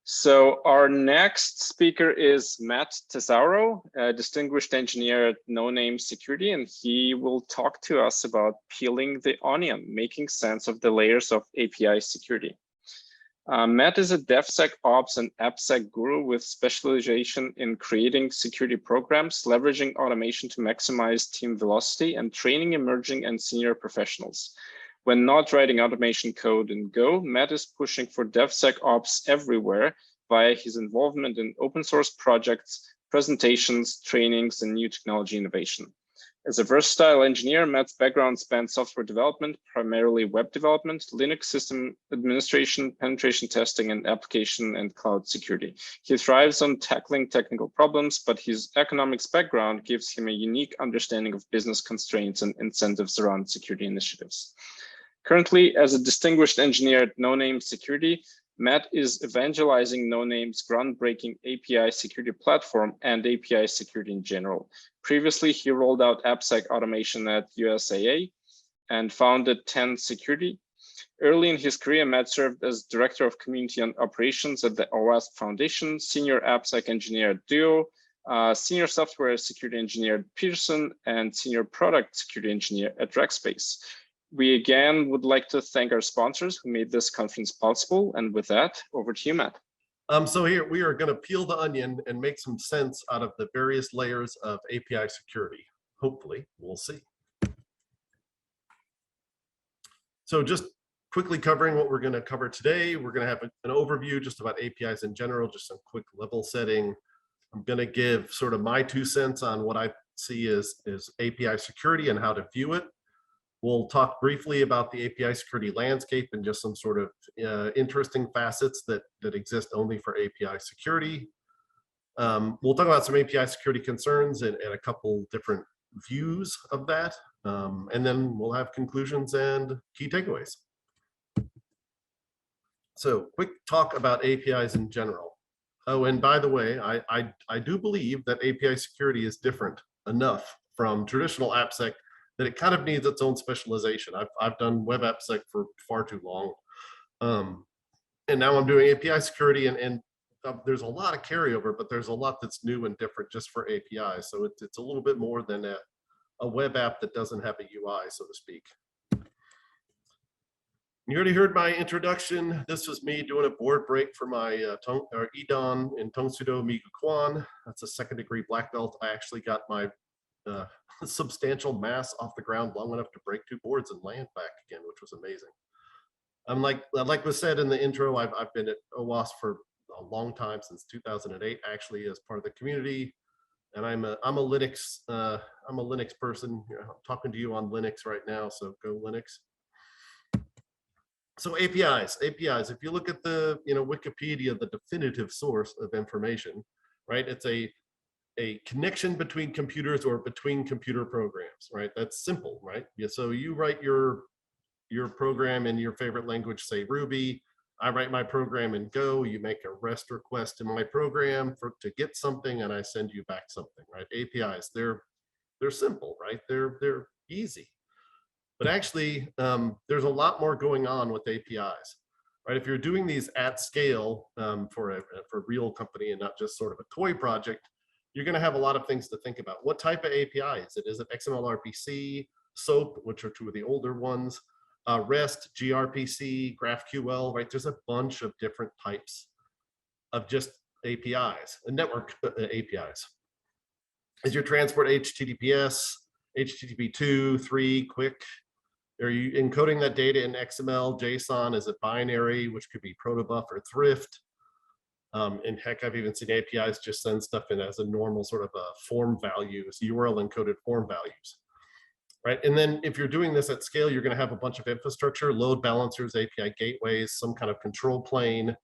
So our next speaker is Matt Tesauro, a distinguished engineer at Noname Security, and he will talk to us about peeling the onion, making sense of the layers of API security. Matt is a DevSecOps and AppSec guru with specialization in creating security programs, leveraging automation to maximize team velocity, and training emerging and senior professionals. When not writing automation code in Go, Matt is pushing for DevSecOps everywhere via his involvement in open source projects, presentations, trainings, and new technology innovation. As a versatile engineer, Matt's background spans software development, primarily web development, Linux system administration, penetration testing, and application and cloud security. He thrives on tackling technical problems, but his economics background gives him a unique understanding of business constraints and incentives around security initiatives. Currently, as a distinguished engineer at Noname Security, Matt is evangelizing Noname's groundbreaking API security platform and API security in general. Previously, he rolled out AppSec automation at USAA and founded 10 Security. Early in his career, Matt served as Director of Community and Operations at the OWASP Foundation, Senior AppSec Engineer at Duo, Senior Software Security Engineer at Pearson, and Senior Product Security Engineer at Rackspace. We again would like to thank our sponsors who made this conference possible. And with that, over to you, Matt. So here we are going to peel the onion and make some sense out of the various layers of API security. Hopefully, we'll see. So just quickly covering what we're going to cover today. We're going to have an overview just about APIs in general, just some quick level setting. I'm going to give sort of my 2 cents on what I see as API security and how to view it. We'll talk briefly about the API security landscape and just some sort of interesting facets that exist only for API security. We'll talk about some API security concerns and a couple different views of that. And then we'll have conclusions and key takeaways. So quick talk about APIs in general. Oh, and by the way, I do believe that API security is different enough from traditional AppSec that it kind of needs its own specialization. I've done web AppSec for far too long. And now I'm doing API security and there's a lot of carryover, but there's a lot that's new and different just for APIs. So it's a little bit more than a web app that doesn't have a UI, so to speak. You already heard my introduction. This was me doing a board break for my Idan in Tongsudo Migu Kwan. That's a 2nd degree black belt. I actually got my substantial mass off the ground long enough to break 2 boards and land back again, which was amazing. Like was said in the intro, I've been at OWASP for a long time, since 2008, actually, as part of the community. And I'm a Linux person. I'm talking to you on Linux right now, so go Linux. So APIs. If you look at the Wikipedia, the definitive source of information, right? It's a connection between computers or between computer programs, right? That's simple, right? Yeah, so you write your program in your favorite language, say Ruby. I write my program in Go. You make a REST request in my program to get something, and I send you back something, right? APIs, they're simple, right? They're easy. But actually, there's a lot more going on with APIs, right? If you're doing these at scale for a real company and not just sort of a toy project, you're going to have a lot of things to think about. What type of API is it? Is it XML RPC, SOAP, which are 2 of the older ones, REST, gRPC, GraphQL, right? There's a bunch of different types of just APIs, network APIs. Is your transport HTTPS, HTTP2, 3, quick? Are you encoding that data in XML, JSON? Is it binary, which could be protobuf or thrift? And heck, I've even seen APIs just send stuff in as a normal sort of form values, URL encoded form values, right? And then if you're doing this at scale, you're going to have a bunch of infrastructure, load balancers, API gateways, some kind of control plane,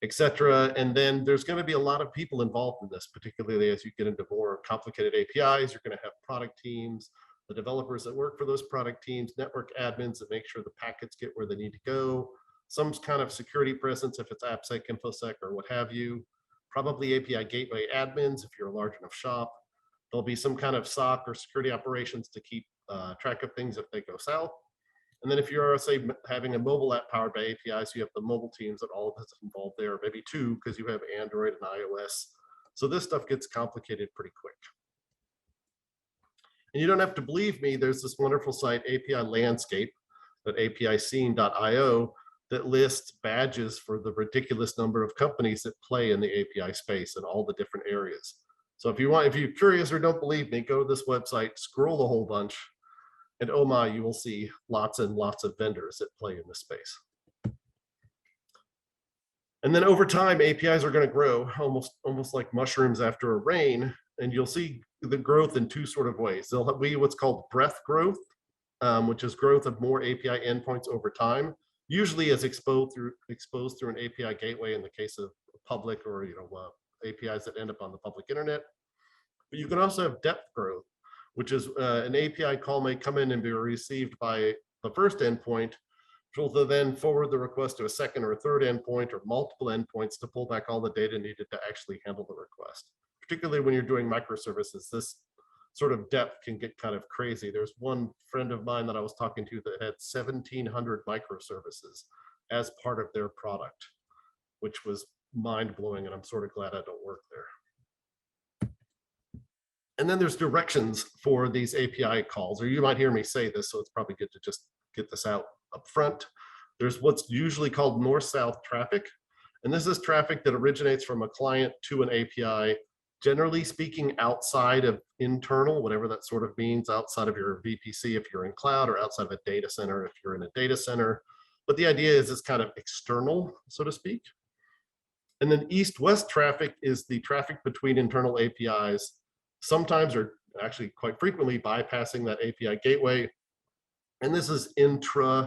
etc. And then there's going to be a lot of people involved in this, particularly as you get into more complicated APIs. You're going to have product teams, the developers that work for those product teams, network admins that make sure the packets get where they need to go, some kind of security presence if it's AppSec, InfoSec, or what have you, probably API gateway admins if you're a large enough shop. There'll be some kind of SOC or security operations to keep track of things if they go south. And then if you're, say, having a mobile app powered by APIs, you have the mobile teams that all of us involved there, maybe two, because you have Android and iOS. So this stuff gets complicated pretty quick. And you don't have to believe me, there's this wonderful site, API Landscape, at apicene.io, that lists badges for the ridiculous number of companies that play in the API space in all the different areas. So if you're curious or don't believe me, go to this website, scroll the whole bunch, and oh my, you will see lots and lots of vendors that play in this space. And then over time, APIs are going to grow almost like mushrooms after a rain, and you'll see the growth in two sort of ways. There'll be what's called breadth growth, which is growth of more API endpoints over time, usually as exposed through an API gateway in the case of public or APIs that end up on the public internet. But you can also have depth growth, which is an API call may come in and be received by the first endpoint, which will then forward the request to a second or a third endpoint or multiple endpoints to pull back all the data needed to actually handle the request. Particularly when you're doing microservices, this sort of depth can get kind of crazy. There's one friend of mine that I was talking to that had 1,700 microservices as part of their product, which was mind-blowing, and I'm sort of glad I don't work there. And then there's directions for these API calls, or you might hear me say this, so it's probably good to just get this out up front. There's what's usually called north-south traffic, and this is traffic that originates from a client to an API, generally speaking outside of internal, whatever that sort of means, outside of your VPC if you're in cloud, or outside of a data center if you're in a data center. But the idea is it's kind of external, so to speak. And then east-west traffic is the traffic between internal APIs, sometimes or actually quite frequently bypassing that API gateway. And this is intranet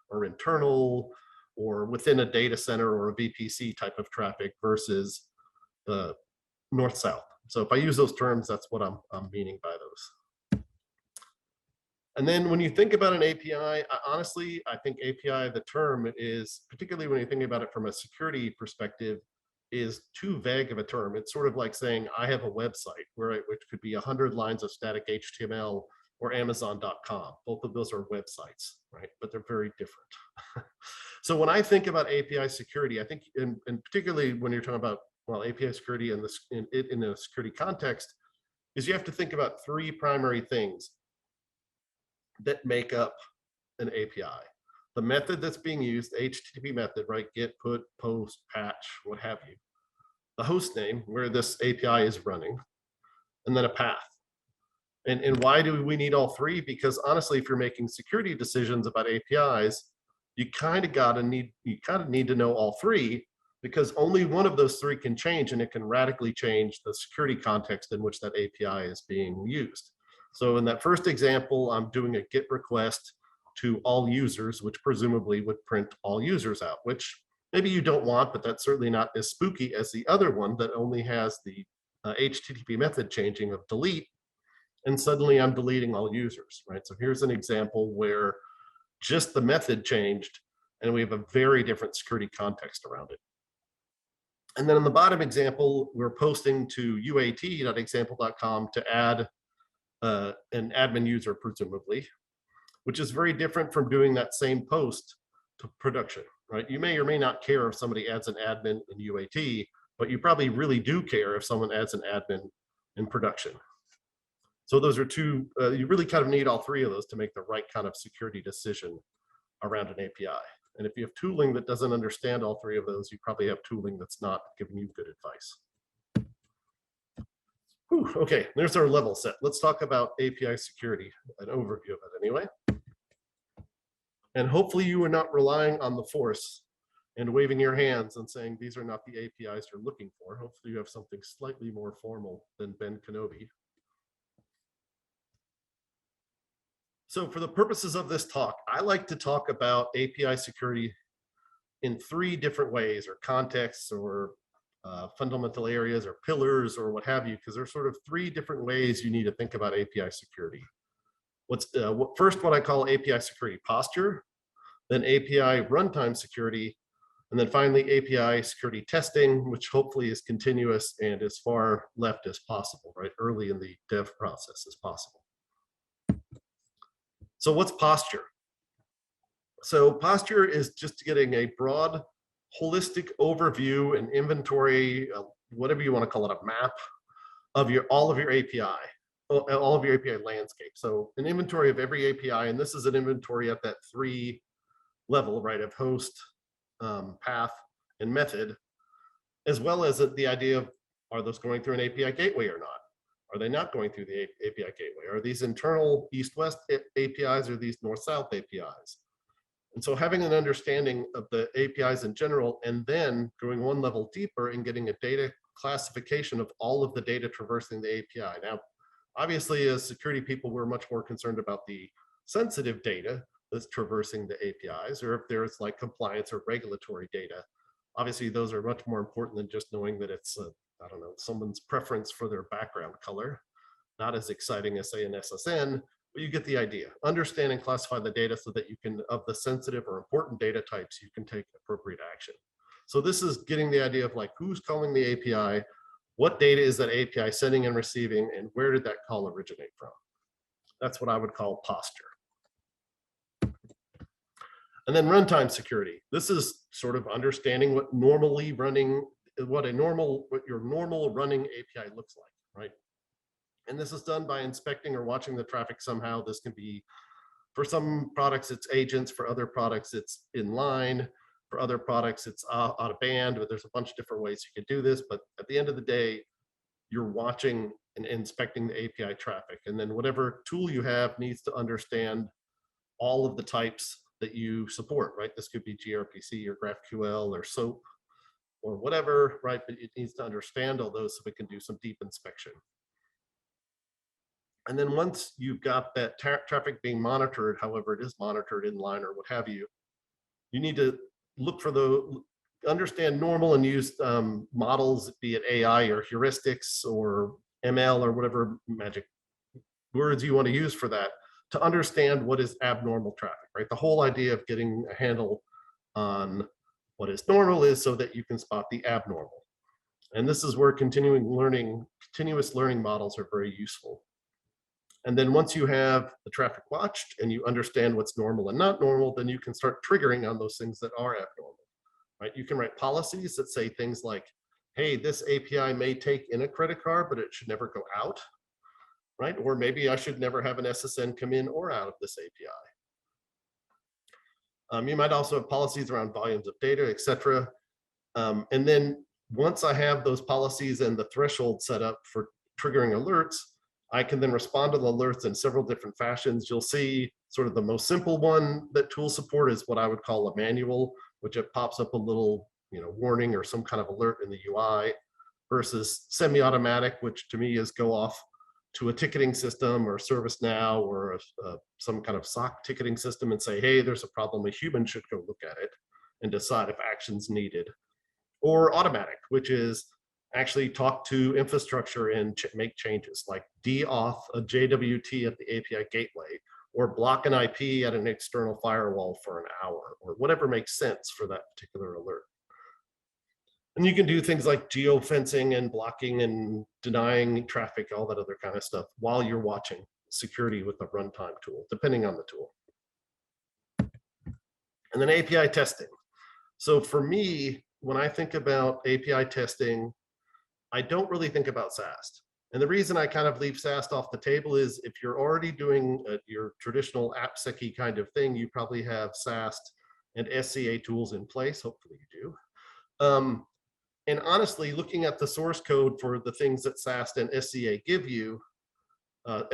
or internal or within a data center or a VPC type of traffic versus the north-south. So if I use those terms, that's what I'm meaning by those. And then when you think about an API, honestly, I think API, the term is, particularly when you think about it from a security perspective, is too vague of a term. It's sort of like saying, I have a website, which could be 100 lines of static HTML or Amazon.com. Both of those are websites, right? But they're very different. So when I think about API security, I think, and particularly when you're talking about, well, API security in a security context, is you have to think about three primary things that make up an API. The method that's being used, the HTTP method, right? Get, put, post, patch, what have you. The host name, where this API is running, and then a path. And why do we need all three? Because honestly, if you're making security decisions about APIs, you kind of need to know all three, because only one of those three can change, and it can radically change the security context in which that API is being used. So in that first example, I'm doing a GET request to all users, which presumably would print all users out, which maybe you don't want, but that's certainly not as spooky as the other one that only has the HTTP method changing of delete, and suddenly I'm deleting all users, right? So here's an example where just the method changed, and we have a very different security context around it. And then in the bottom example, we're posting to uat.example.com to add an admin user, presumably, which is very different from doing that same post to production, right? You may or may not care if somebody adds an admin in UAT, but you probably really do care if someone adds an admin in production. So those are two, you really kind of need all three of those to make the right kind of security decision around an API. And if you have tooling that doesn't understand all three of those, you probably have tooling that's not giving you good advice. Whew, okay, there's our level set. Let's talk about API security, an overview of it anyway. And hopefully you are not relying on the force and waving your hands and saying, these are not the APIs you're looking for. Hopefully you have something slightly more formal than Ben Kenobi. So for the purposes of this talk, I like to talk about API security in three different ways, or contexts, or fundamental areas, or pillars, or what have you, because there's sort of three different ways you need to think about API security. First, what I call API security posture, then API runtime security, and then finally API security testing, which hopefully is continuous and as far left as possible, right? Early in the dev process as possible. So what's posture? So posture is just getting a broad, holistic overview and inventory, whatever you want to call it, a map of all of your API, all of your API landscape. So an inventory of every API, and this is an inventory at that 3 level, right, of host, path, and method, as well as the idea of, are those going through an API gateway or not? Are they not going through the API gateway? Are these internal east-west APIs or these north-south APIs? And so having an understanding of the APIs in general, and then going one level deeper and getting a data classification of all of the data traversing the API. Now, obviously, as security people, we're much more concerned about the sensitive data that's traversing the APIs, or if there's like compliance or regulatory data. Obviously, those are much more important than just knowing that it's, I don't know, someone's preference for their background color. Not as exciting as, say, an SSN, but you get the idea. Understand and classify the data so that you can, of the sensitive or important data types, you can take appropriate action. So this is getting the idea of like, who's calling the API, what data is that API sending and receiving, and where did that call originate from? That's what I would call posture. And then runtime security. This is sort of understanding what normally running, what your normal running API looks like, right? And this is done by inspecting or watching the traffic somehow. This can be, for some products, it's agents. For other products, it's inline. For other products, it's out of band, but there's a bunch of different ways you can do this. But at the end of the day, you're watching and inspecting the API traffic. And then whatever tool you have needs to understand all of the types that you support, right? This could be gRPC or GraphQL or SOAP or whatever, right? But it needs to understand all those so we can do some deep inspection. And then once you've got that traffic being monitored, however it is monitored inline or what have you, you need to look for understand normal and use models, be it AI or heuristics or ML or whatever magic words you want to use for that, to understand what is abnormal traffic, right? The whole idea of getting a handle on what is normal is so that you can spot the abnormal. And this is where continuous learning models are very useful. And then once you have the traffic watched and you understand what's normal and not normal, then you can start triggering on those things that are abnormal, right? You can write policies that say things like, hey, this API may take in a credit card, but it should never go out, right? Or maybe I should never have an SSN come in or out of this API. You might also have policies around volumes of data, et cetera. And then once I have those policies and the threshold set up for triggering alerts, I can then respond to the alerts in several different fashions. You'll see sort of the most simple one that tools support is what I would call a manual, which it pops up a little, warning or some kind of alert in the UI, versus semi-automatic, which to me is go off to a ticketing system or ServiceNow or some kind of SOC ticketing system and say, hey, there's a problem, a human should go look at it and decide if action's needed. Or automatic, which is actually talk to infrastructure and make changes, like deauth a JWT at the API gateway, or block an IP at an external firewall for an hour, or whatever makes sense for that particular alert. And you can do things like geofencing and blocking and denying traffic, all that other kind of stuff, while you're watching security with the runtime tool, depending on the tool. And then API testing. So for me, when I think about API testing, I don't really think about SAST. And the reason I kind of leave SAST off the table is if you're already doing your traditional AppSec-y kind of thing, you probably have SAST and SCA tools in place. Hopefully you do. And honestly, looking at the source code for the things that SAST and SCA give you,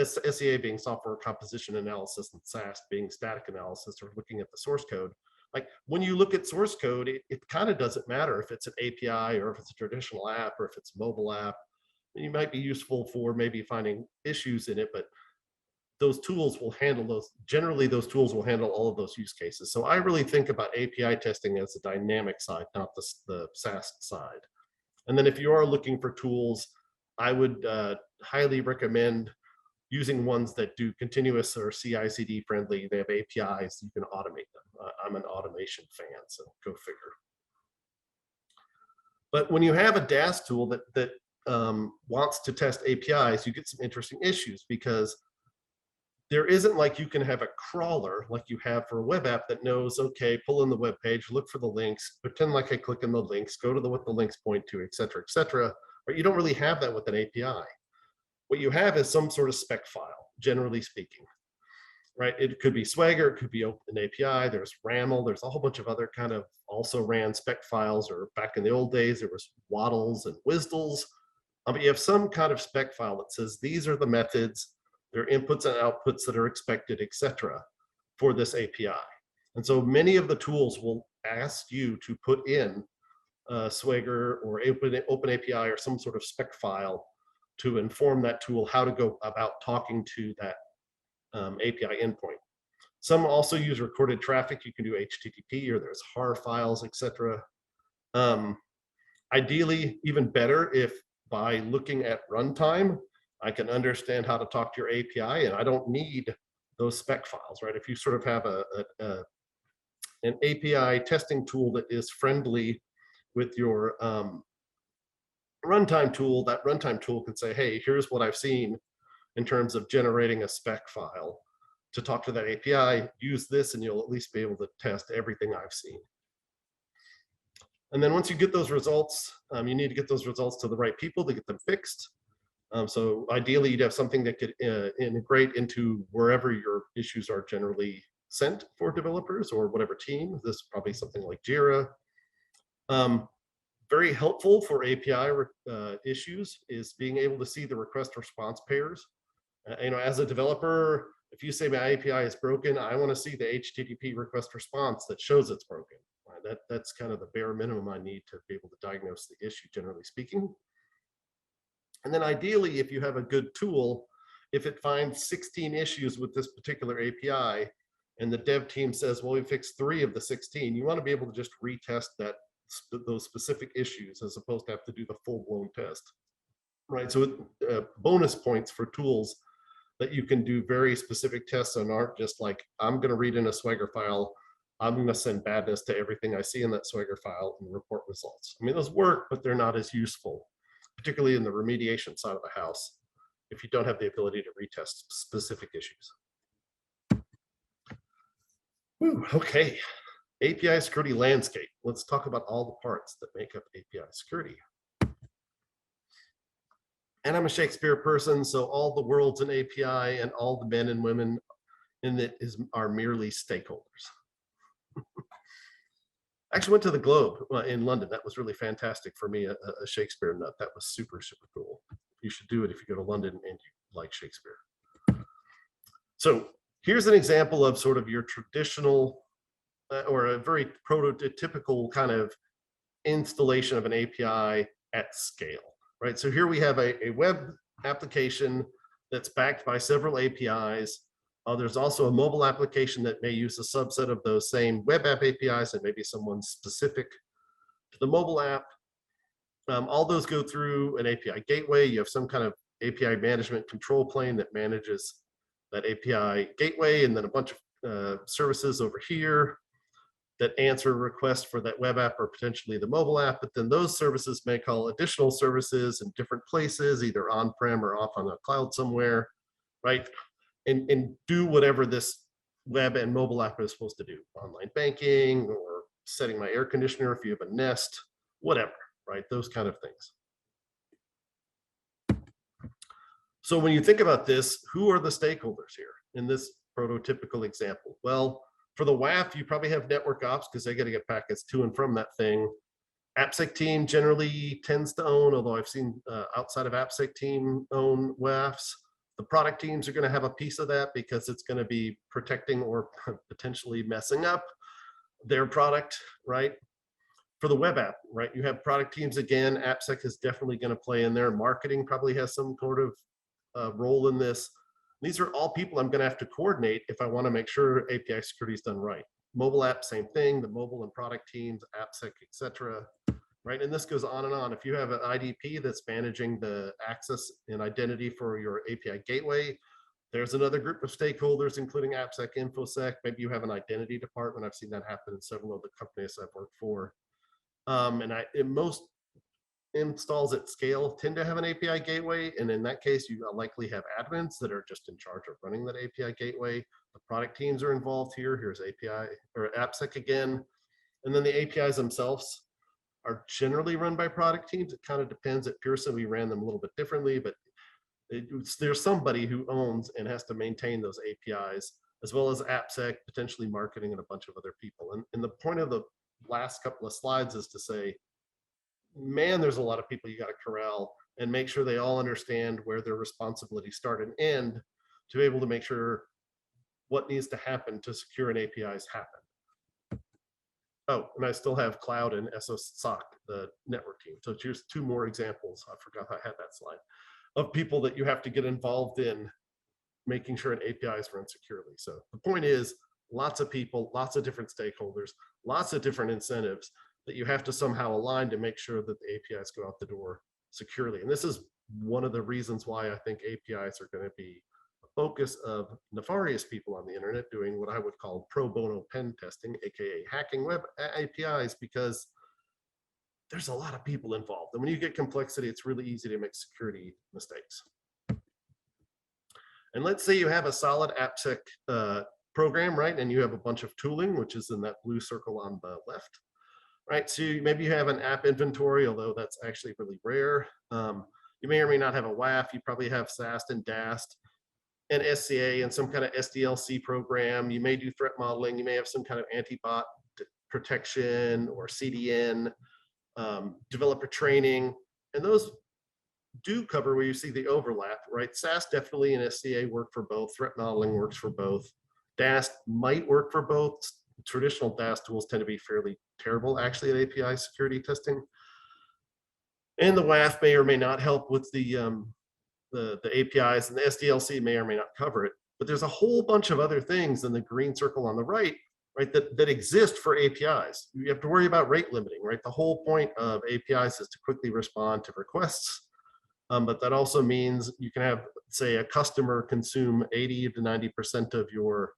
SCA being software composition analysis and SAST being static analysis, or looking at the source code, like when you look at source code, it kind of doesn't matter if it's an API or if it's a traditional app or if it's a mobile app. You might be useful for maybe finding issues in it, but those tools will handle those. Generally, those tools will handle all of those use cases. So I really think about API testing as the dynamic side, not the SAST side. And then if you are looking for tools, I would highly recommend using ones that do continuous or CI/CD friendly. They have APIs, you can automate them. I'm an automation fan, so go figure. But when you have a DAS tool that wants to test APIs, you get some interesting issues, because there isn't like you can have a crawler like you have for a web app that knows, okay, pull in the web page, look for the links, pretend like I click in the links, go to what the links point to, et cetera, et cetera. But you don't really have that with an API. What you have is some sort of spec file, generally speaking, right? It could be Swagger, it could be Open API, there's RAML, there's a whole bunch of other kind of also ran spec files, or back in the old days, there was waddles and WSDLs. But you have some kind of spec file that says, these are the methods, their inputs and outputs that are expected, etc., for this API. And so many of the tools will ask you to put in Swagger or Open API or some sort of spec file to inform that tool how to go about talking to that API endpoint. Some also use recorded traffic. You can do HTTP, or there's HAR files, etc. Ideally, even better if by looking at runtime, I can understand how to talk to your API, and I don't need those spec files, right? If you sort of have an API testing tool that is friendly with your runtime tool, that runtime tool can say, hey, here's what I've seen in terms of generating a spec file to talk to that API, use this, and you'll at least be able to test everything I've seen. And then once you get those results, you need to get those results to the right people to get them fixed. So ideally, you'd have something that could integrate into wherever your issues are generally sent for developers, or whatever team. This is probably something like Jira. Very helpful for API issues is being able to see the request response pairs. As a developer, if you say my API is broken, I want to see the HTTP request response that shows it's broken. That's kind of the bare minimum I need to be able to diagnose the issue, generally speaking. And then ideally, if you have a good tool, if it finds 16 issues with this particular API, and the dev team says, well, we fixed 3 of the 16, you want to be able to just retest those specific issues, as opposed to have to do the full-blown test, right? So bonus points for tools that you can do very specific tests on, aren't just like, I'm going to read in a Swagger file, I'm going to send badness to everything I see in that Swagger file and report results. I mean, those work, but they're not as useful, particularly in the remediation side of the house, if you don't have the ability to retest specific issues. Whew, okay, API security landscape. Let's talk about all the parts that make up API security. And I'm a Shakespeare person, so all the worlds in API and all the men and women in it are merely stakeholders. I actually went to the Globe in London. That was really fantastic for me, a Shakespeare nut. That was super, super cool. You should do it if you go to London and you like Shakespeare. So here's an example of sort of your traditional or a very prototypical kind of installation of an API at scale, right? So here we have a web application that's backed by several APIs. There's also a mobile application that may use a subset of those same web app APIs, and maybe someone specific to the mobile app. All those go through an API gateway. You have some kind of API management control plane that manages that API gateway, and then a bunch of services over here that answer requests for that web app or potentially the mobile app. But then those services may call additional services in different places, either on-prem or off on the cloud somewhere, right? And do whatever this web and mobile app is supposed to do. Online banking, or setting my air conditioner if you have a Nest, whatever, right? Those kind of things. So when you think about this, who are the stakeholders here in this prototypical example? Well, for the WAF, you probably have network ops, because they got to get packets to and from that thing. AppSec team generally tends to own, although I've seen outside of AppSec team own WAFs. The product teams are going to have a piece of that, because it's going to be protecting or potentially messing up their product, right? For the web app, right, you have product teams again. AppSec is definitely going to play in there. Marketing probably has some sort of role in this. These are all people I'm going to have to coordinate if I want to make sure API security is done right. Mobile app, same thing. The mobile and product teams, AppSec, etc. Right, and this goes on and on. If you have an IDP that's managing the access and identity for your API gateway, there's another group of stakeholders, including AppSec, InfoSec. Maybe you have an identity department. I've seen that happen in several of the companies I've worked for. And in most installs at scale tend to have an API gateway. And in that case, you likely have admins that are just in charge of running that API gateway. The product teams are involved here. Here's API or AppSec again. And then the APIs themselves are generally run by product teams. It kind of depends. At Pearson, we ran them a little bit differently, but there's somebody who owns and has to maintain those APIs, as well as AppSec, potentially marketing, and a bunch of other people. And the point of the last couple of slides is to say, man, there's a lot of people you got to corral and make sure they all understand where their responsibilities start and end to be able to make sure what needs to happen to secure an APIs happen. Oh, and I still have cloud and SOSOC, the network team. So here's two more examples. I forgot I had that slide of people that you have to get involved in making sure an API is run securely. So the point is, lots of people, lots of different stakeholders, lots of different incentives that you have to somehow align to make sure that the APIs go out the door securely. And this is one of the reasons why I think APIs are going to be a focus of nefarious people on the internet doing what I would call pro bono pen testing, aka hacking web APIs, because there's a lot of people involved. And when you get complexity, it's really easy to make security mistakes. And let's say you have a solid AppSec program, right? And you have a bunch of tooling, which is in that blue circle on the left, right? So maybe you have an app inventory, although that's actually really rare. You may or may not have a WAF. You probably have SAST and DAST and SCA and some kind of SDLC program. You may do threat modeling. You may have some kind of anti-bot protection or CDN, developer training, and those do cover where you see the overlap, right? SAST definitely and SCA work for both. Threat modeling works for both. DAST might work for both. Traditional DAST tools tend to be fairly terrible, actually, at API security testing. And the WAF may or may not help with the APIs, and the SDLC may or may not cover it. But there's a whole bunch of other things in the green circle on the right, that exist for APIs. You have to worry about rate limiting, right? The whole point of APIs is to quickly respond to requests. But that also means you can have, say, a customer consume 80 to 90% of your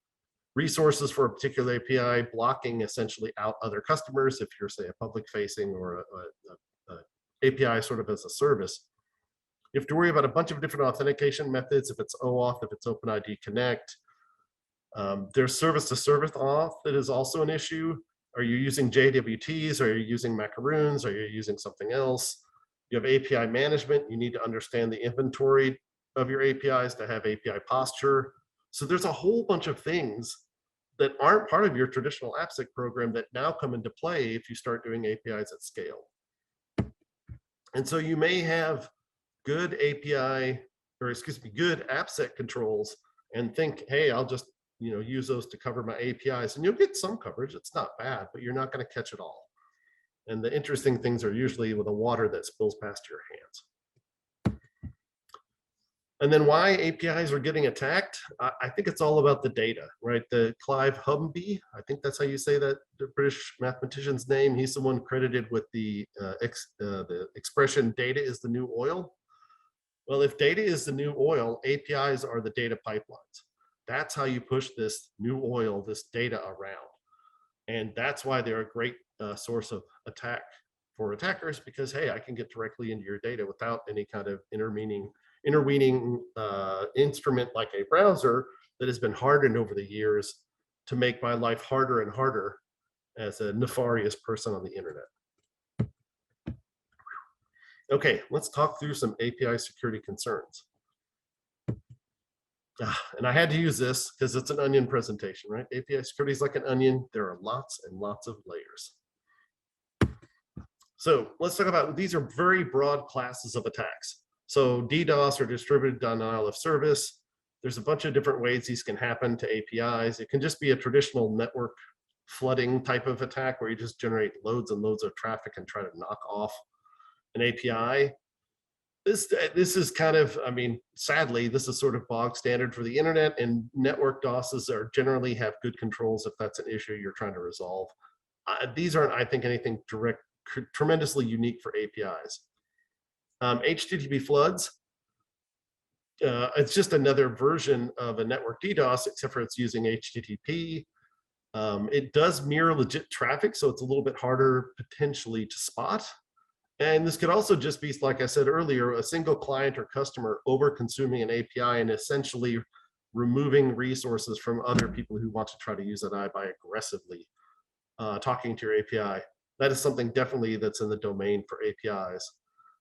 resources for a particular API, blocking essentially out other customers if you're, say, a public facing or a API sort of as a service. You have to worry about a bunch of different authentication methods, if it's OAuth, if it's OpenID Connect. There's service to service auth that is also an issue. Are you using JWTs? Are you using macaroons? Are you using something else? You have API management. You need to understand the inventory of your APIs to have API posture. So there's a whole bunch of things that aren't part of your traditional AppSec program that now come into play if you start doing APIs at scale. And so you may have good API, or excuse me, good AppSec controls and think, hey, I'll just use those to cover my APIs, and you'll get some coverage. It's not bad, but you're not going to catch it all. And the interesting things are usually with the water that spills past your hands. And then why APIs are getting attacked? I think it's all about the data, right? The Clive Humby, I think that's how you say that, the British mathematician's name. He's the one credited with the expression data is the new oil. Well, if data is the new oil, APIs are the data pipelines. That's how you push this new oil, this data around. And that's why they're a great source of attack for attackers, because, hey, I can get directly into your data without any kind of intervening instrument like a browser that has been hardened over the years to make my life harder and harder as a nefarious person on the internet. Okay, let's talk through some API security concerns. And I had to use this because it's an onion presentation, right? API security is like an onion. There are lots and lots of layers. So let's talk about, these are very broad classes of attacks. So DDoS, or distributed denial of service. There's a bunch of different ways these can happen to APIs. It can just be a traditional network flooding type of attack where you just generate loads and loads of traffic and try to knock off an API. This is kind of, I mean, sadly, this is sort of bog standard for the internet, and network DOSes are generally have good controls if that's an issue you're trying to resolve. These aren't, I think, anything tremendously unique for APIs. HTTP floods, it's just another version of a network DDoS, except for it's using HTTP. It does mirror legit traffic, so it's a little bit harder potentially to spot. And this could also just be, like I said earlier, a single client or customer over consuming an API and essentially removing resources from other people who want to try to use that API by aggressively talking to your API. That is something definitely that's in the domain for APIs.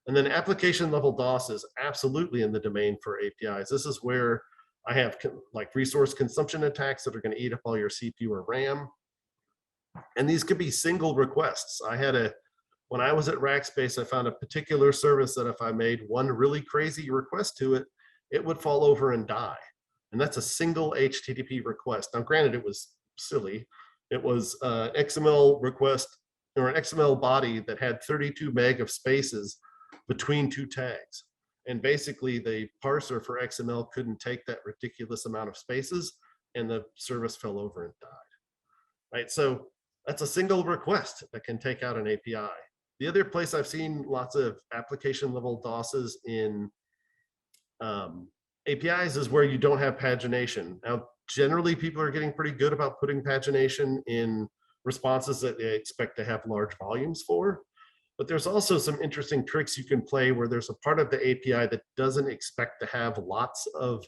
And then application level DOS is absolutely in the domain for APIs. This is where I have like resource consumption attacks that are going to eat up all your CPU or RAM. And these could be single requests. When I was at Rackspace, I found a particular service that if I made one really crazy request to it, it would fall over and die. And that's a single HTTP request. Now, granted, it was silly. It was an XML request or an XML body that had 32 meg of spaces between two tags. And basically the parser for XML couldn't take that ridiculous amount of spaces, and the service fell over and died, right? So that's a single request that can take out an API. The other place I've seen lots of application level DOSes in APIs is where you don't have pagination. Now, generally people are getting pretty good about putting pagination in responses that they expect to have large volumes for. But there's also some interesting tricks you can play where there's a part of the API that doesn't expect to have lots of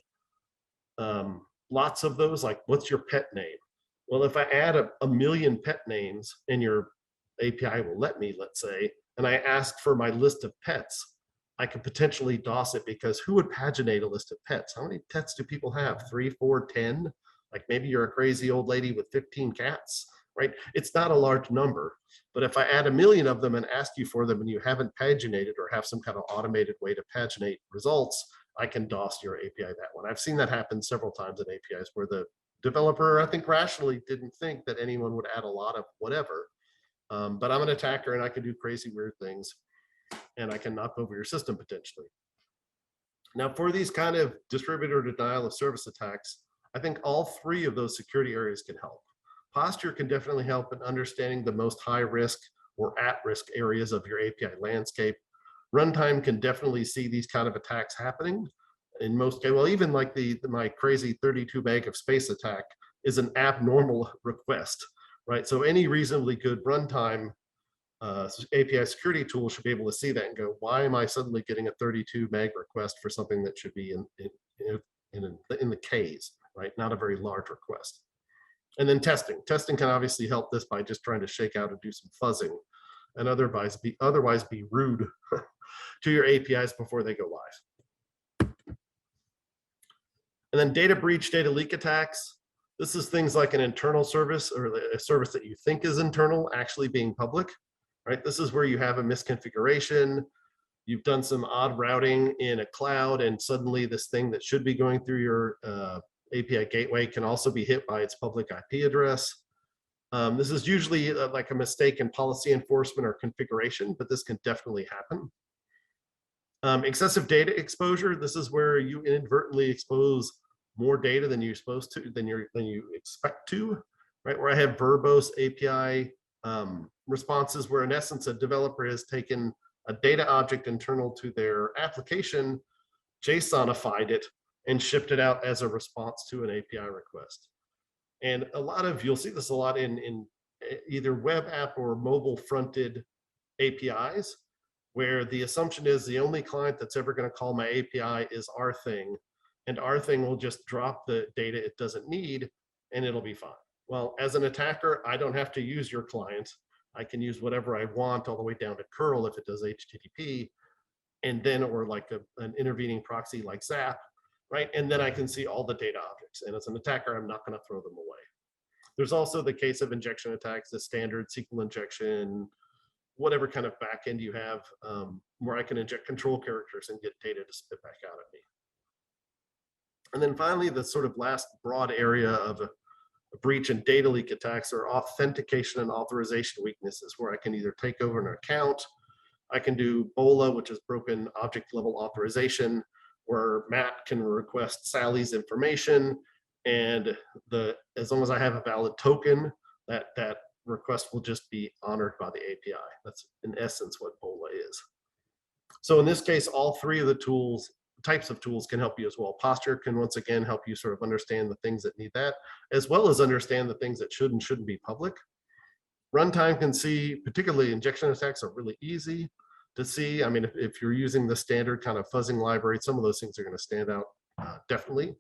those, like what's your pet name? Well, if I add a million pet names and your API will let me, let's say, and I ask for my list of pets, I could potentially DOS it, because who would paginate a list of pets? How many pets do people have? 3, 4, 10? Like maybe you're a crazy old lady with 15 cats, right? It's not a large number. But if I add a million of them and ask you for them and you haven't paginated or have some kind of automated way to paginate results, I can DOS your API that one. I've seen that happen several times in APIs where the developer, I think rationally, didn't think that anyone would add a lot of whatever. But I'm an attacker and I can do crazy weird things, and I can knock over your system potentially. Now, for these kind of distributor denial of service attacks, I think all three of those security areas can help. Posture can definitely help in understanding the most high risk or at risk areas of your API landscape. Runtime can definitely see these kind of attacks happening. In most cases, well, even like my crazy 32 meg of space attack is an abnormal request, right? So any reasonably good runtime API security tool should be able to see that and go, why am I suddenly getting a 32 meg request for something that should be in the Ks, right? Not a very large request. And then testing. Testing can obviously help this by just trying to shake out and do some fuzzing, and otherwise be rude to your APIs before they go live. And then data breach, data leak attacks. This is things like an internal service or a service that you think is internal actually being public, right? This is where you have a misconfiguration. You've done some odd routing in a cloud, and suddenly this thing that should be going through your API gateway can also be hit by its public IP address. This is usually like a mistake in policy enforcement or configuration, but this can definitely happen. Excessive data exposure. This is where you inadvertently expose more data than you're supposed to, than you expect to, right? Where I have verbose API responses where in essence a developer has taken a data object internal to their application, JSONified it, and shipped it out as a response to an API request. And you'll see this a lot in either web app or mobile fronted APIs, where the assumption is the only client that's ever going to call my API is our thing, and our thing will just drop the data it doesn't need and it'll be fine. Well, as an attacker, I don't have to use your client. I can use whatever I want all the way down to curl if it does HTTP, and then, or like an intervening proxy like Zap, right? And then I can see all the data objects. And as an attacker, I'm not going to throw them away. There's also the case of injection attacks, the standard SQL injection, whatever kind of backend you have, where I can inject control characters and get data to spit back out at me. And then finally, the sort of last broad area of a breach and data leak attacks are authentication and authorization weaknesses, where I can either take over an account, I can do BOLA, which is broken object level authorization, where Matt can request Sally's information, and as long as I have a valid token, that request will just be honored by the API. That's in essence what BOLA is. So in this case, all three of the types of tools can help you as well. Posture can once again help you sort of understand the things that need that, as well as understand the things that should and shouldn't be public. Runtime can see, particularly injection attacks are really easy. to see. I mean, if you're using the standard kind of fuzzing library, some of those things are going to stand out definitely.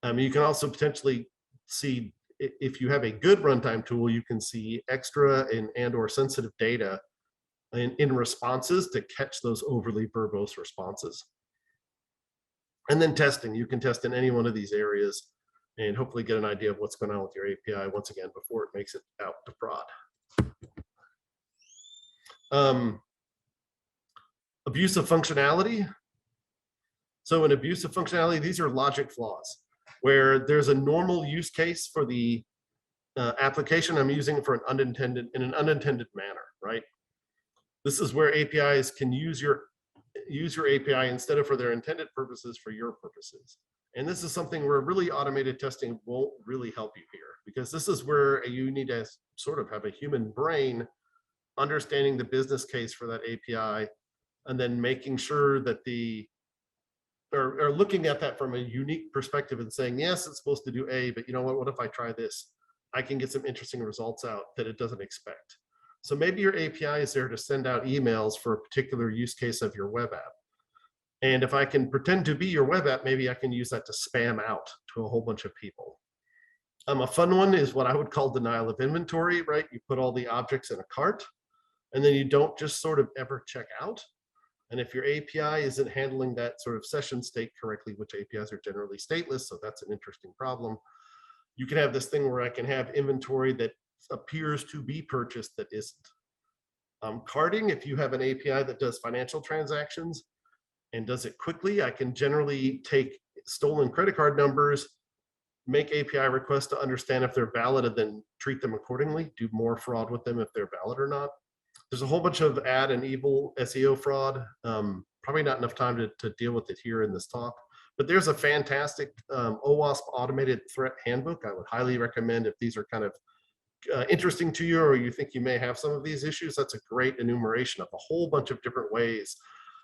You can also potentially see, if you have a good runtime tool, you can see extra and or sensitive data in responses to catch those overly verbose responses. And then testing, you can test in any one of these areas and hopefully get an idea of what's going on with your API once again before it makes it out to prod. Abusive functionality. So in abusive functionality, these are logic flaws where there's a normal use case for the application. I'm using it for in an unintended manner, right? This is where APIs can use your API instead of for their intended purposes for your purposes. And this is something where really automated testing won't really help you here, because this is where you need to sort of have a human brain understanding the business case for that API, and then making sure that or looking at that from a unique perspective and saying, yes, it's supposed to do A, but you know what if I try this? I can get some interesting results out that it doesn't expect. So maybe your API is there to send out emails for a particular use case of your web app. And if I can pretend to be your web app, maybe I can use that to spam out to a whole bunch of people. A fun one is what I would call denial of inventory, right? You put all the objects in a cart, and then you don't just sort of ever check out. And if your API isn't handling that sort of session state correctly, which APIs are generally stateless, so that's an interesting problem, you can have this thing where I can have inventory that appears to be purchased that isn't. Carding, if you have an API that does financial transactions and does it quickly, I can generally take stolen credit card numbers, make API requests to understand if they're valid, and then treat them accordingly, do more fraud with them if they're valid or not. There's a whole bunch of ad and evil SEO fraud. Probably not enough time to deal with it here in this talk, but there's a fantastic OWASP automated threat handbook. I would highly recommend if these are kind of interesting to you, or you think you may have some of these issues. That's a great enumeration of a whole bunch of different ways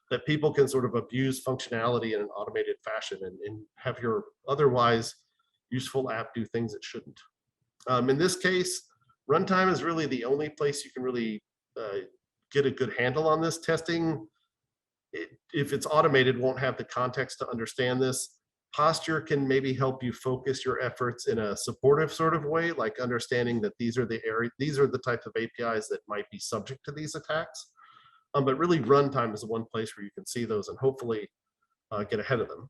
that people can sort of abuse functionality in an automated fashion and have your otherwise useful app do things it shouldn't. In this case, runtime is really the only place you can really get a good handle on this. Testing, if it's automated, won't have the context to understand this. Posture can maybe help you focus your efforts in a supportive sort of way, like understanding that these are the types of APIs that might be subject to these attacks. But really, runtime is the one place where you can see those and hopefully get ahead of them.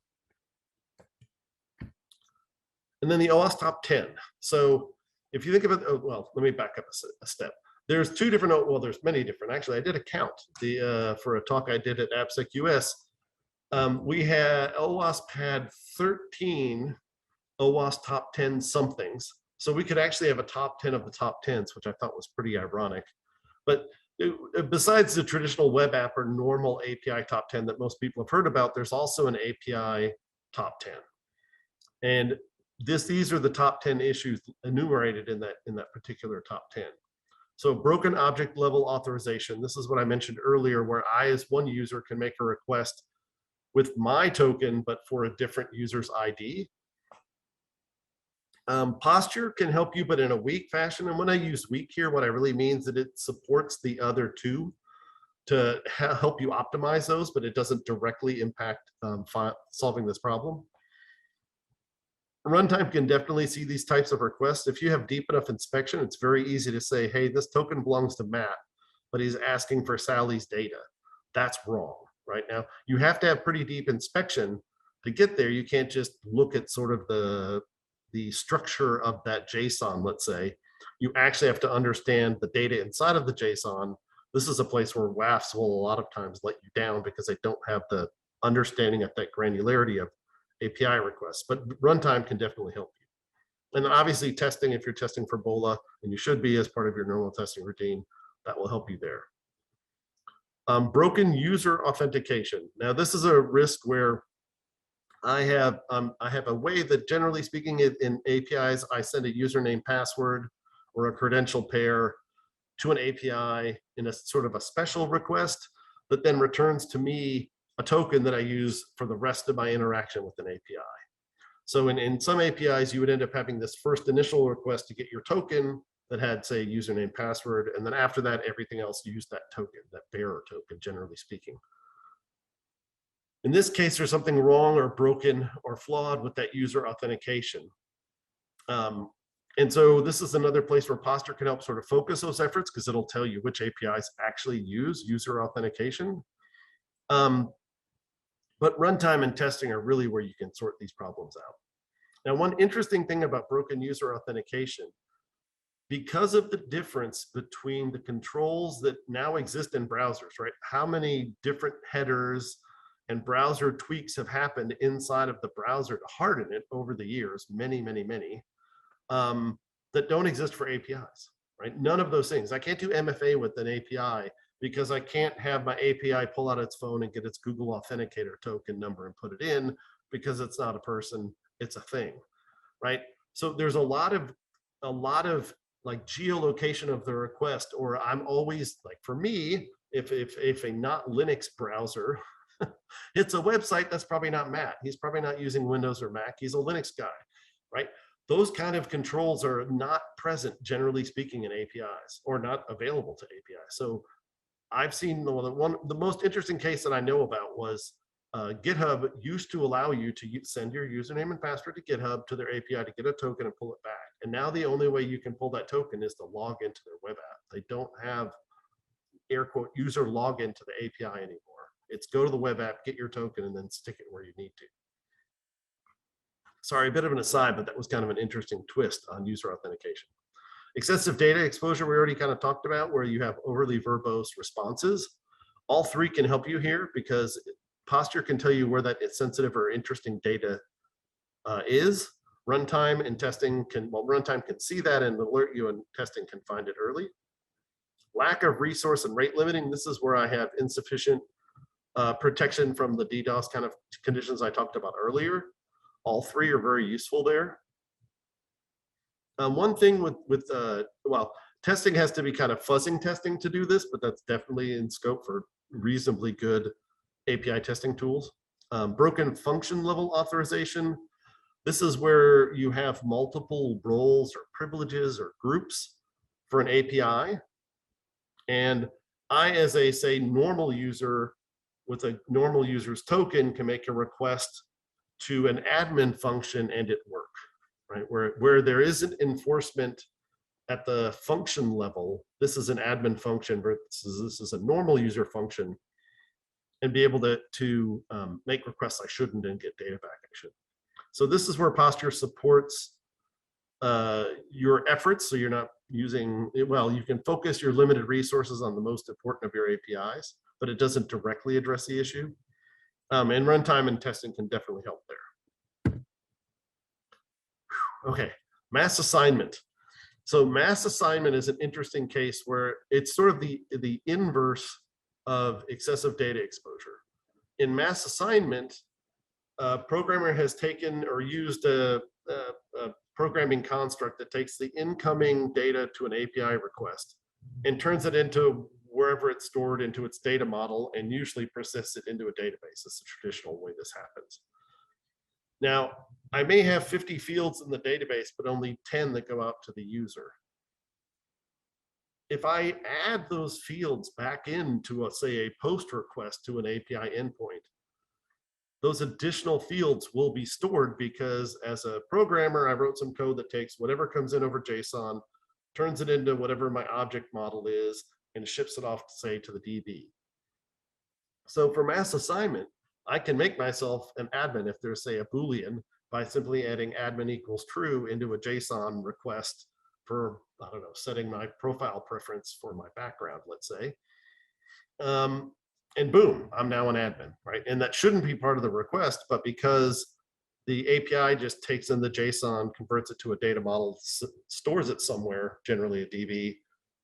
And then the OWASP top 10. So if you think of it, well, let me back up a step. There's two different, well, there's many different. Actually, I did a count for a talk I did at AppSec US. OWASP had 13 OWASP top 10 somethings. So we could actually have a top 10 of the top 10s, which I thought was pretty ironic. But besides the traditional web app or normal API top 10 that most people have heard about, there's also an API top 10. And these are the top 10 issues enumerated in that particular top 10. So broken object level authorization. This is what I mentioned earlier, where I, as one user, can make a request with my token, but for a different user's ID. Posture can help you, but in a weak fashion. And when I use weak here, what I really mean is that it supports the other two to help you optimize those, but it doesn't directly impact solving this problem. Runtime can definitely see these types of requests. If you have deep enough inspection, it's very easy to say, hey, this token belongs to Matt, but he's asking for Sally's data. That's wrong. Right now, you have to have pretty deep inspection to get there. You can't just look at sort of the structure of that JSON, let's say. You actually have to understand the data inside of the JSON. This is a place where WAFs will a lot of times let you down because they don't have the understanding of that granularity of API requests, but runtime can definitely help you. And obviously testing, if you're testing for BOLA, and you should be as part of your normal testing routine, that will help you there. Broken user authentication. Now, this is a risk where I have a way that, generally speaking, in APIs, I send a username password or a credential pair to an API in a sort of a special request that then returns to me a token that I use for the rest of my interaction with an API. So in some APIs, you would end up having this first initial request to get your token, that had, say, username, password, and then after that, everything else used that token, that bearer token, generally speaking. In this case, there's something wrong or broken or flawed with that user authentication. And so this is another place where Posture can help sort of focus those efforts, because it'll tell you which APIs actually use user authentication. But runtime and testing are really where you can sort these problems out. Now, one interesting thing about broken user authentication, because of the difference between the controls that now exist in browsers, right? How many different headers and browser tweaks have happened inside of the browser to harden it over the years, many, that don't exist for APIs, right? None of those things. I can't do MFA with an API because I can't have my API pull out its phone and get its Google Authenticator token number and put it in, because it's not a person, it's a thing, right? So there's a lot of like geolocation of the request, or I'm always like, for me, if a not Linux browser it's a website, that's probably not Matt. He's probably not using Windows or Mac. He's a Linux guy, right? Those kind of controls are not present, generally speaking, in APIs, or not available to APIs. So I've seen the most interesting case that I know about was GitHub used to allow you to send your username and password to GitHub to their API to get a token and pull it back. And now the only way you can pull that token is to log into their web app. They don't have air quote user login to the API anymore. It's go to the web app, get your token, and then stick it where you need to. Sorry, a bit of an aside, but that was kind of an interesting twist on user authentication. Excessive data exposure, we already kind of talked about, where you have overly verbose responses. All three can help you here, because Posture can tell you where that sensitive or interesting data is. Runtime and testing can, well, runtime can see that and alert you, and testing can find it early. Lack of resource and rate limiting, this is where I have insufficient protection from the DDoS kind of conditions I talked about earlier. All three are very useful there. One thing with well, testing has to be kind of fuzzing testing to do this, but that's definitely in scope for reasonably good API testing tools. Broken function level authorization. This is where you have multiple roles or privileges or groups for an API. And I, as a, say, normal user with a normal user's token, can make a request to an admin function and it work, right? Where there isn't enforcement at the function level, this is an admin function versus this is a normal user function, and be able to make requests I shouldn't and get data back I should. So this is where Posture supports your efforts, so you're not using, well, you can focus your limited resources on the most important of your APIs, but it doesn't directly address the issue. And runtime and testing can definitely help there. Okay, mass assignment. So mass assignment is an interesting case where it's sort of the inverse of excessive data exposure. In mass assignment, a programmer has taken or used a programming construct that takes the incoming data to an API request and turns it into wherever it's stored into its data model, and usually persists it into a database. It's the traditional way this happens. Now, I may have 50 fields in the database, but only 10 that go out to the user. If I add those fields back into, say, a post request to an API endpoint, those additional fields will be stored, because as a programmer, I wrote some code that takes whatever comes in over JSON, turns it into whatever my object model is, and ships it off, say, to the DB. So for mass assignment, I can make myself an admin if there's, say, a Boolean, by simply adding admin equals true into a JSON request for, I don't know, setting my profile preference for my background, let's say. And boom, I'm now an admin, right? And that shouldn't be part of the request, but because the API just takes in the JSON, converts it to a data model, stores it somewhere, generally a DB,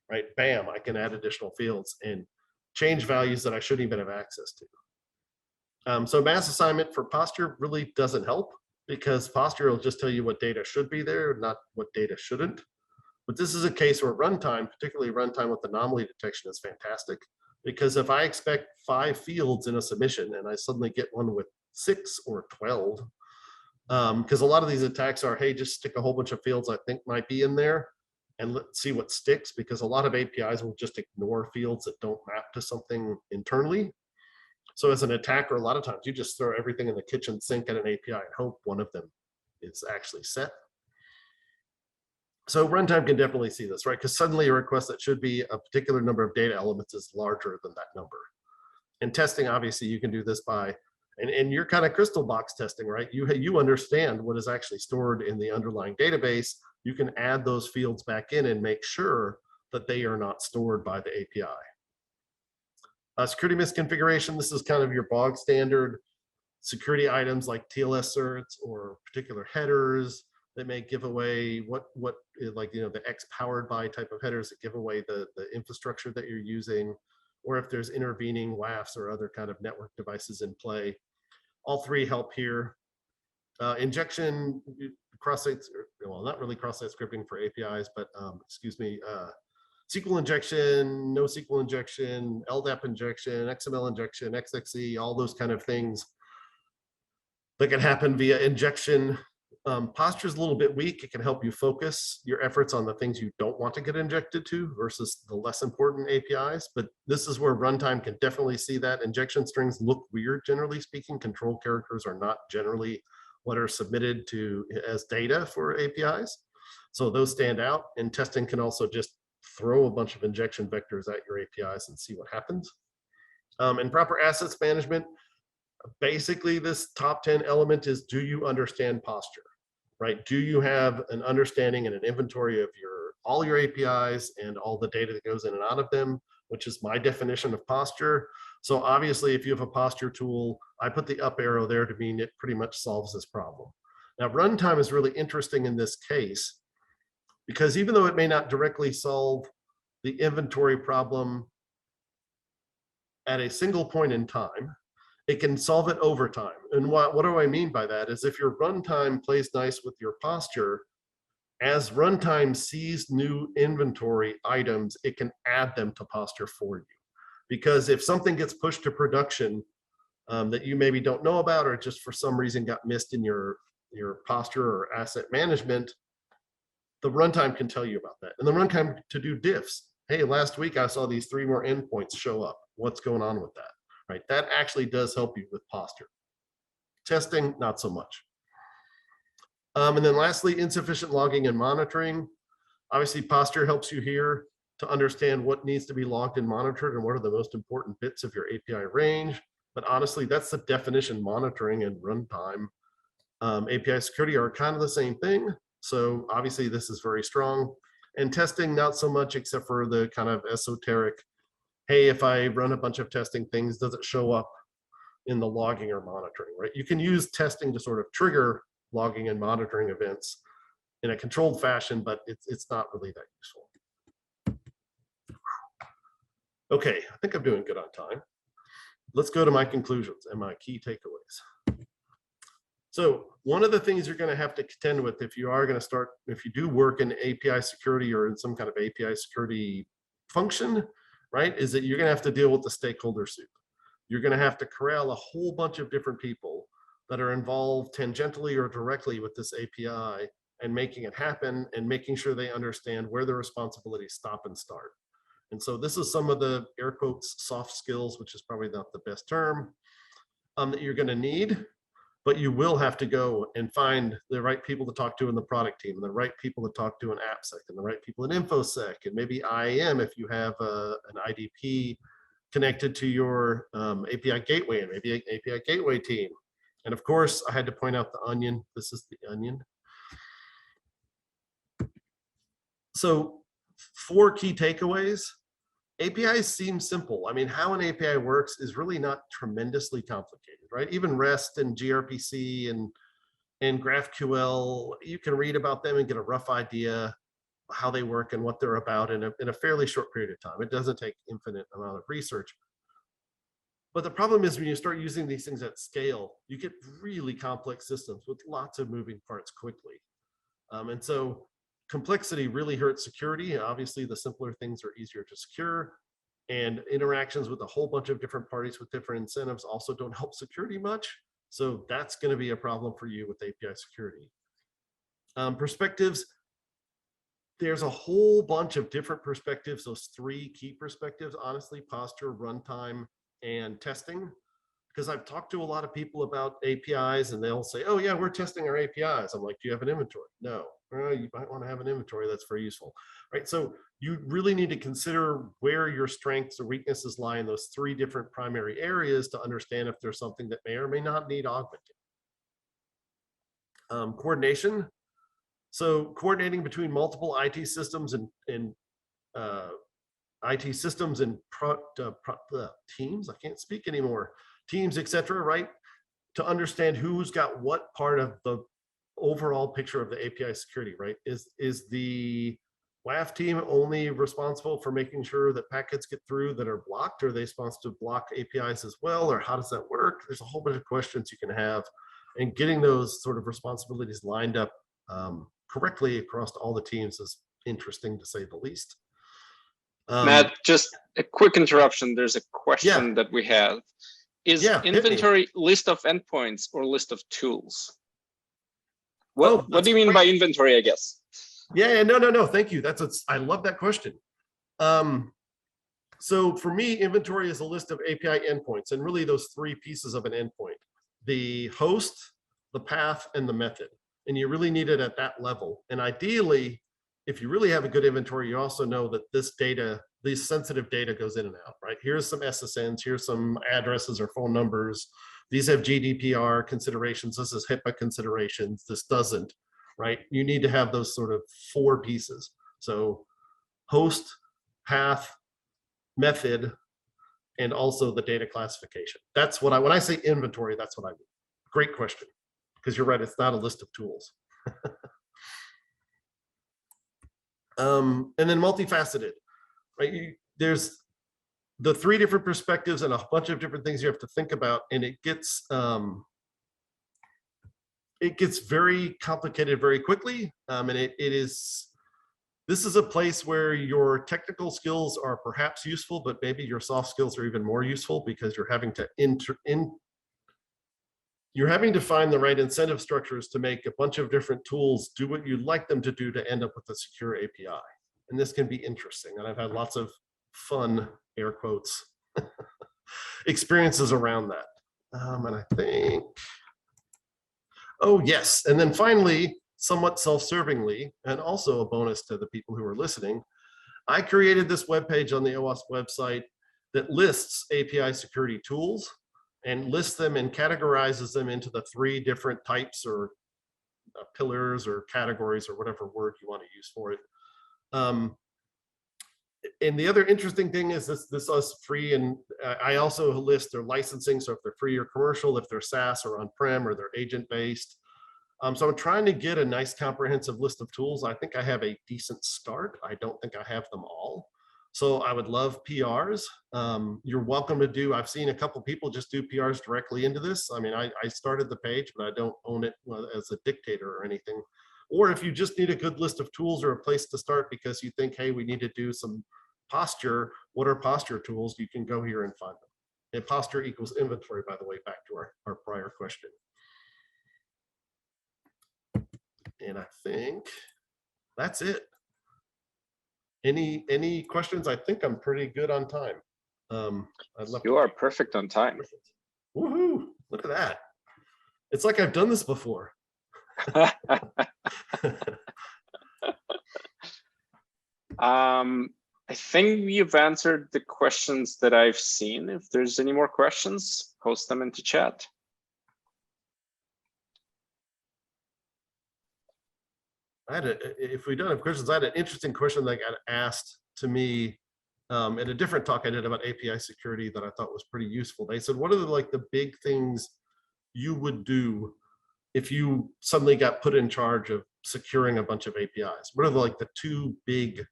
right? Bam, I can add additional fields and change values that I shouldn't even have access to. So mass assignment for Posture really doesn't help, because Posture will just tell you what data should be there, not what data shouldn't. But this is a case where runtime, particularly runtime with anomaly detection, is fantastic. Because if I expect 5 fields in a submission and I suddenly get one with 6 or 12, because a lot of these attacks are, hey, just stick a whole bunch of fields I think might be in there, and let's see what sticks, because a lot of APIs will just ignore fields that don't map to something internally. So as an attacker, a lot of times you just throw everything in the kitchen sink at an API and hope one of them is actually set. So runtime can definitely see this, right? Because suddenly a request that should be a particular number of data elements is larger than that number. And testing, obviously, you can do this by, and you're kind of crystal box testing, right? You understand what is actually stored in the underlying database. You can add those fields back in and make sure that they are not stored by the API. Security misconfiguration, this is kind of your bog standard security items like TLS certs or particular headers that may give away what like, you know, the X powered by type of headers that give away the infrastructure that you're using, or if there's intervening WAFs or other kind of network devices in play. All three help here. Injection, cross-site, well, not really cross-site scripting for APIs, but excuse me, SQL injection, NoSQL injection, LDAP injection, XML injection, XXE, all those kind of things that can happen via injection. Posture is a little bit weak. It can help you focus your efforts on the things you don't want to get injected to versus the less important APIs. But this is where runtime can definitely see that. Injection strings look weird, generally speaking. Control characters are not generally what are submitted to as data for APIs. So those stand out. And testing can also just throw a bunch of injection vectors at your APIs and see what happens. And proper assets management. Basically, this top 10 element is, do you understand posture, right? Do you have an understanding and an inventory of all your APIs and all the data that goes in and out of them, which is my definition of posture. So obviously, if you have a posture tool, I put the up arrow there to mean it pretty much solves this problem. Now, runtime is really interesting in this case, because even though it may not directly solve the inventory problem at a single point in time, it can solve it over time. And what do I mean by that is, if your runtime plays nice with your posture, as runtime sees new inventory items, it can add them to posture for you. Because if something gets pushed to production that you maybe don't know about, or just for some reason got missed in your posture or asset management, the runtime can tell you about that. And the runtime to do diffs. Hey, last week I saw these 3 more endpoints show up. What's going on with that? Right, that actually does help you with posture. Testing, not so much. And then lastly, insufficient logging and monitoring. Obviously, posture helps you here to understand what needs to be logged and monitored and what are the most important bits of your API range. But honestly, that's the definition. Monitoring and runtime API security are kind of the same thing. So obviously, this is very strong. And testing, not so much, except for the kind of esoteric, hey, if I run a bunch of testing things, does it show up in the logging or monitoring, right? You can use testing to sort of trigger logging and monitoring events in a controlled fashion, but it's not really that useful. Okay, I think I'm doing good on time. Let's go to my conclusions and my key takeaways. So one of the things you're going to have to contend with if you are going to start, if you do work in API security or in some kind of API security function, right, is that you're going to have to deal with the stakeholder soup. You're going to have to corral a whole bunch of different people that are involved tangentially or directly with this API and making it happen and making sure they understand where the responsibilities stop and start. And so this is some of the air quotes soft skills, which is probably not the best term, that you're going to need. But you will have to go and find the right people to talk to in the product team, and the right people to talk to in AppSec, and the right people in InfoSec, and maybe IAM if you have an IDP connected to your API gateway, and maybe an API gateway team. And of course, I had to point out the onion. This is the onion. So 4 key takeaways. APIs seem simple. I mean, how an API works is really not tremendously complicated, right? Even REST and gRPC and GraphQL, you can read about them and get a rough idea how they work and what they're about in a fairly short period of time. It doesn't take infinite amount of research. But the problem is when you start using these things at scale, you get really complex systems with lots of moving parts quickly. And so complexity really hurts security. Obviously, the simpler things are easier to secure, and interactions with a whole bunch of different parties with different incentives also don't help security much. So that's going to be a problem for you with API security. Perspectives. there's a whole bunch of different perspectives, those three key perspectives, honestly: posture, runtime, and testing. Because I've talked to a lot of people about APIs and they'll say, oh yeah, we're testing our APIs. I'm like, do you have an inventory? No. You might want to have an inventory. That's very useful, right? So you really need to consider where your strengths or weaknesses lie in those three different primary areas to understand if there's something that may or may not need augmenting. Coordination. So coordinating between multiple IT systems and IT systems and teams, I can't speak anymore, teams, etc., right? To understand who's got what part of the overall picture of the API security, right? Is the WAF team only responsible for making sure that packets get through that are blocked? Or are they supposed to block APIs as well? Or how does that work? There's a whole bunch of questions you can have, and getting those sort of responsibilities lined up correctly across all the teams is interesting, to say the least. Matt, just a quick interruption. There's a question that we have. Is inventory list of endpoints or list of tools? What do you mean by inventory, I guess? Yeah, no. Thank you. I love that question. So for me, inventory is a list of API endpoints, and really those three pieces of an endpoint: the host, the path, and the method. And you really need it at that level. And ideally, if you really have a good inventory, you also know that this data, these sensitive data, goes in and out, right? Here's some SSNs, here's some addresses or phone numbers. These have GDPR considerations. This is HIPAA considerations. This doesn't, right? You need to have those sort of four pieces. So host, path, method, and also the data classification. That's what when I say inventory, that's what I mean. Great question, because you're right, it's not a list of tools. And then multifaceted, right? There's the three different perspectives and a bunch of different things you have to think about, and it gets very complicated very quickly. And this is a place where your technical skills are perhaps useful, but maybe your soft skills are even more useful, because you're having to find the right incentive structures to make a bunch of different tools do what you'd like them to do to end up with a secure API. And this can be interesting. And I've had lots of fun, air quotes, experiences around that. And I think, oh yes. And then finally, somewhat self-servingly, and also a bonus to the people who are listening, I created this webpage on the OWASP website that lists API security tools, and lists them and categorizes them into the three different types or pillars or categories or whatever word you want to use for it. And the other interesting thing is this is free, and I also list their licensing. So if they're free or commercial, if they're SaaS or on-prem, or they're agent-based. So I'm trying to get a nice comprehensive list of tools. I think I have a decent start. I don't think I have them all. So I would love PRs. You're welcome to do, I've seen a couple people just do PRs directly into this. I mean, I started the page, but I don't own it as a dictator or anything. Or if you just need a good list of tools or a place to start because you think, hey, we need to do some posture, what are posture tools? You can go here and find them. And posture equals inventory, by the way, back to our prior question. And I think that's it. Any questions? I think I'm pretty good on time. You are perfect on time. Woohoo! Look at that. It's like I've done this before. I think you've answered the questions that I've seen. If there's any more questions, post them into chat. If we don't have questions, I had an interesting question that got asked to me in a different talk I did about API security that I thought was pretty useful. They said, what are the big things you would do if you suddenly got put in charge of securing a bunch of APIs? What are the two big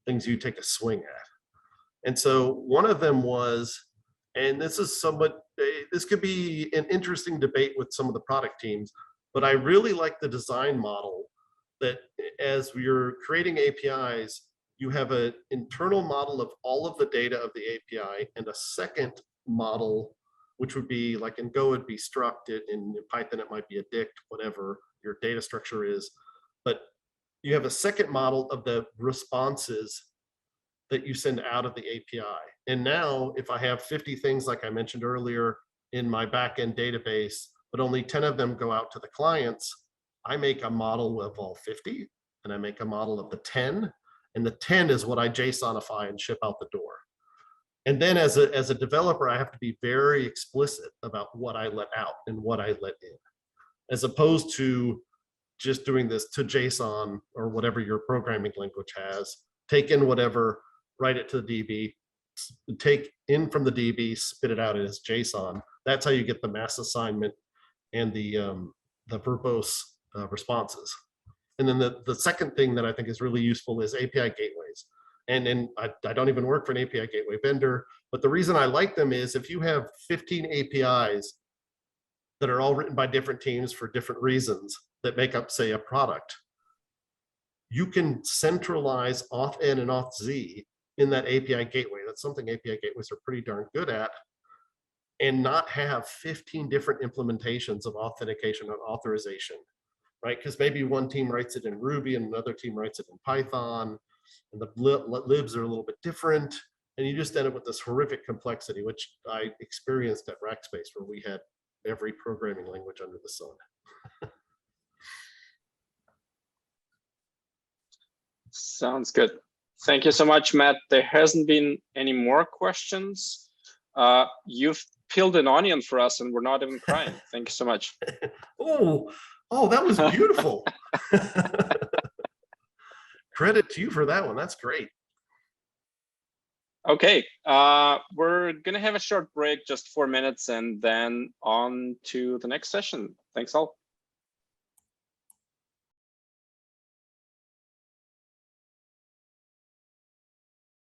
things you take a swing at? And so one of them was, and this could be an interesting debate with some of the product teams, but I really like the design model that as we're creating APIs, you have an internal model of all of the data of the API, and a second model, which would be like in Go, it'd be struct, in Python, it might be a dict, whatever your data structure is. But you have a second model of the responses that you send out of the API. And now if I have 50 things, like I mentioned earlier, in my backend database, but only 10 of them go out to the clients, I make a model of all 50, and I make a model of the 10, and the 10 is what I JSONify and ship out the door. And then as a developer, I have to be very explicit about what I let out and what I let in, as opposed to just doing this to JSON or whatever your programming language has, take in whatever, write it to the DB, take in from the DB, spit it out as JSON. That's how you get the mass assignment and the verbose responses. And then the second thing that I think is really useful is API gateways. And I don't even work for an API gateway vendor, but the reason I like them is if you have 15 APIs that are all written by different teams for different reasons that make up, say, a product, you can centralize auth-N and auth-Z in that API gateway. That's something API gateways are pretty darn good at, and not have 15 different implementations of authentication and authorization, right? Because maybe one team writes it in Ruby and another team writes it in Python, and the libs are a little bit different, and you just end up with this horrific complexity, which I experienced at Rackspace, where we had every programming language under the sun. Sounds good. Thank you so much, Matt. There hasn't been any more questions. You've peeled an onion for us and we're not even crying. Thank you so much. Oh, that was beautiful. Credit to you for that one. That's great. Okay, we're gonna have a short break, just 4 minutes, and then on to the next session. Thanks all.